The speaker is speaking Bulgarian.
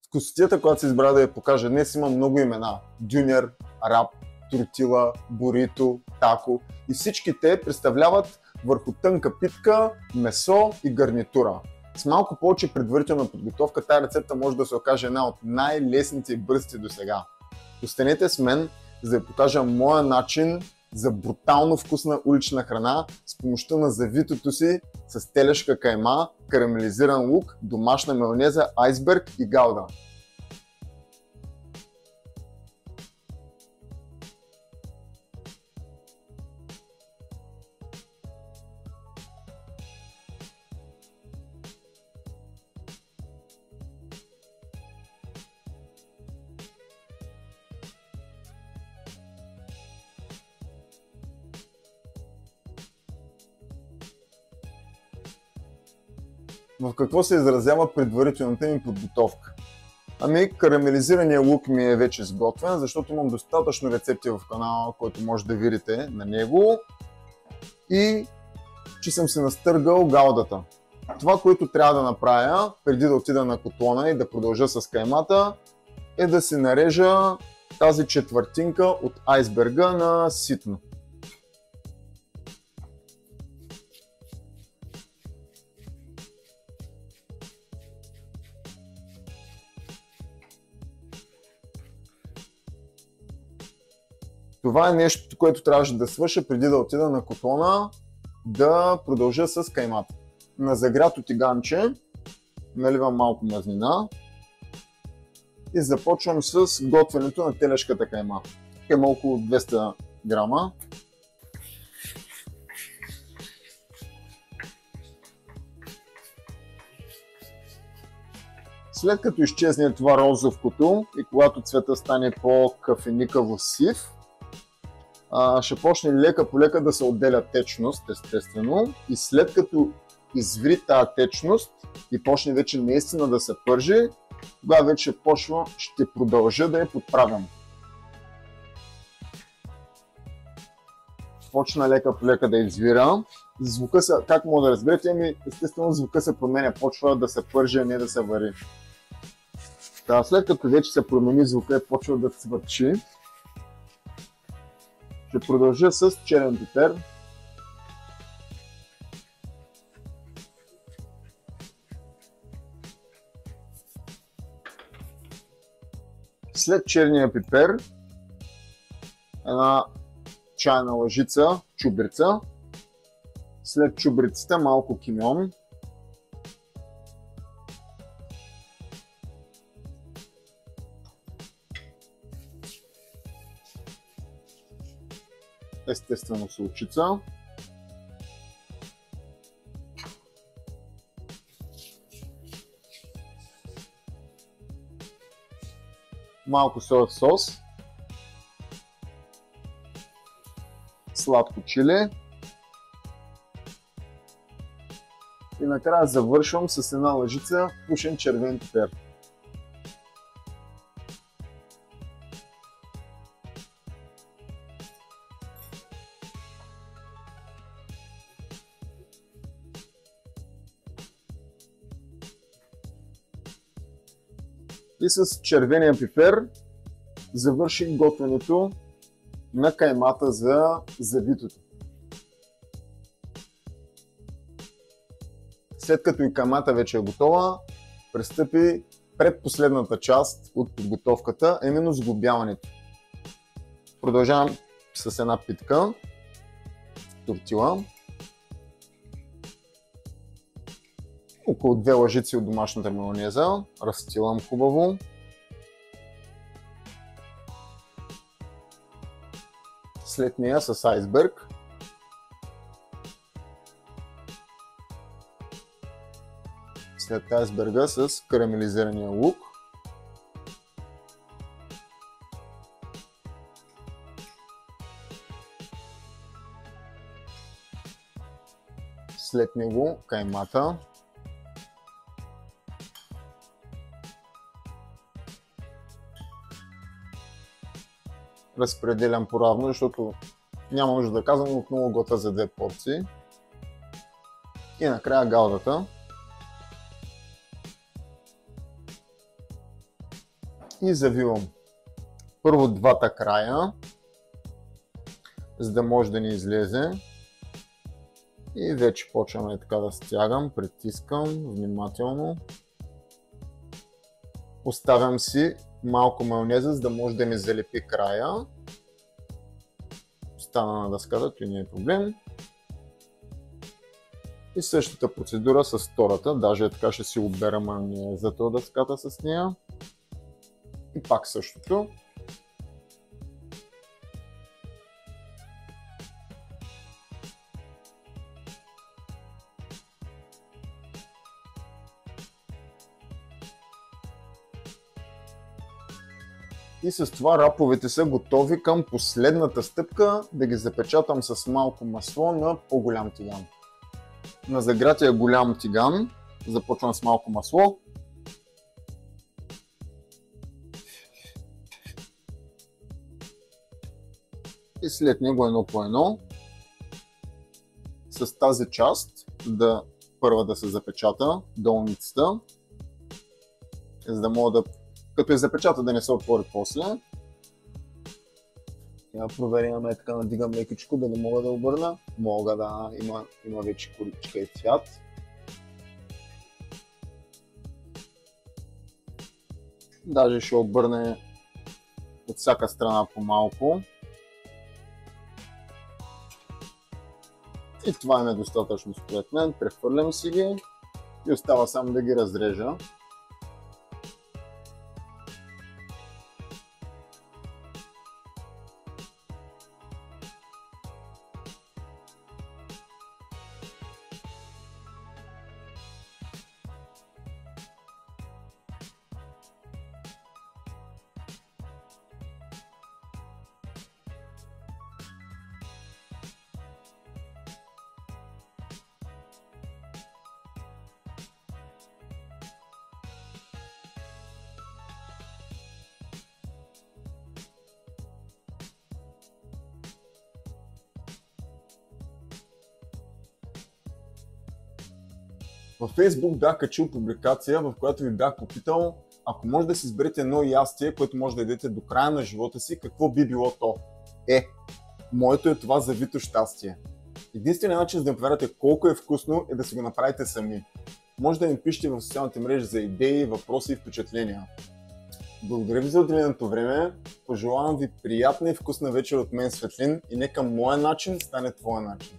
Вкусотията, която се избра да я покажа днес, има много имена. Дюнер, рап, тортила, бурито, тако и всички те представляват върху тънка питка, месо и гарнитура. С малко повече предварителна подготовка тази рецепта може да се окаже една от най-лесните и бързите до сега. Останете с мен, за да ви покажа моя начин за брутално вкусна улична храна с помощта на завитото си с телешка кайма, карамелизиран лук, домашна майонеза, айсберг и гауда. В какво се изразява предварителната ми подготовка? Ами, карамелизирания лук ми е вече сготвен, защото имам достатъчно рецепти в канала, който може да видите на него. И че съм се настъргал гаудата. Това, което трябва да направя, преди да отида на котлона и да продължа с каймата, е да си нарежа тази четвъртинка от айсберга на ситно. Това е нещо, което трябваше да свърша преди да отида на котлона да продължа с каймата. На загрято тиганче наливам малко мазнина и започвам с готвенето на телешката кайма. Има около 200 грама. След като изчезне това розовкото и когато цвета стане по-кафеникаво сив, ще почне лека по лека да се отделя течност, естествено, и след като изври тази течност и почне вече наистина да се пържи, тогава вече ще продължа да я подправям. Почна лека по лека да извира. Звука се, как мога да разберете, естествено звука се променя, почва да се пържи, а не да се вари. След като вече се промени звука и почва да цвърчи, ще продължа с черен пипер. След черния пипер, една чайна лъжица чубрица. След чубрицата малко кимьон. Естествено солчица. Малко соев сос. Сладко чиле. И накрая завършвам с една лъжица пушен червен пипер. И с червения пипер завърших готвенето на каймата за завитото. След като и каймата вече е готова, пристъпи предпоследната част от подготовката, а именно сглобяването. Продължавам с една питка, тортила, около 2 лъжици от домашната майонеза, разстилам хубаво. След нея с айсберг. След айсберга с карамелизирания лук. След него каймата. Разпределям поравно, защото няма нужда да казвам, отново готва за 2 порции. И накрая гаудата. И завивам първо двата края, за да може да ни излезе. И вече почваме така да стягам, притискам внимателно. Оставям си малко майонеза, за да може да ми залепи края. Остана на дъската, това не е проблем. И същата процедура с втората, даже така ще си обера майонеза от дъската с нея. И пак същото. И с това раповете са готови към последната стъпка, да ги запечатам с малко масло на по-голям тиган. На загрятия голям тиган започвам с малко масло. И след него едно по едно с тази част първа да се запечата долницата, за да мога като я запечата да не се отвори после. Я проверяваме, така надигам лекичко, да не мога да обърна. Мога да, има вече коричка и цвят. Даже ще обърне от всяка страна по малко. И това е недостатъчно според мен. Прехвърлям си ги и остава само да ги разрежа. Във Facebook бях качил публикация, в която ви бях попитал, ако може да си изберете едно ястие, което може да ядете до края на живота си, какво би било то? Моето е това завито щастие. Единственият начин да проверяте колко е вкусно е да си го направите сами. Може да ми пишете в социалните мрежи за идеи, въпроси и впечатления. Благодаря ви за отделеното време, пожелавам ви приятна и вкусна вечер от мен, Светлин, и нека моя начин стане твоя начин.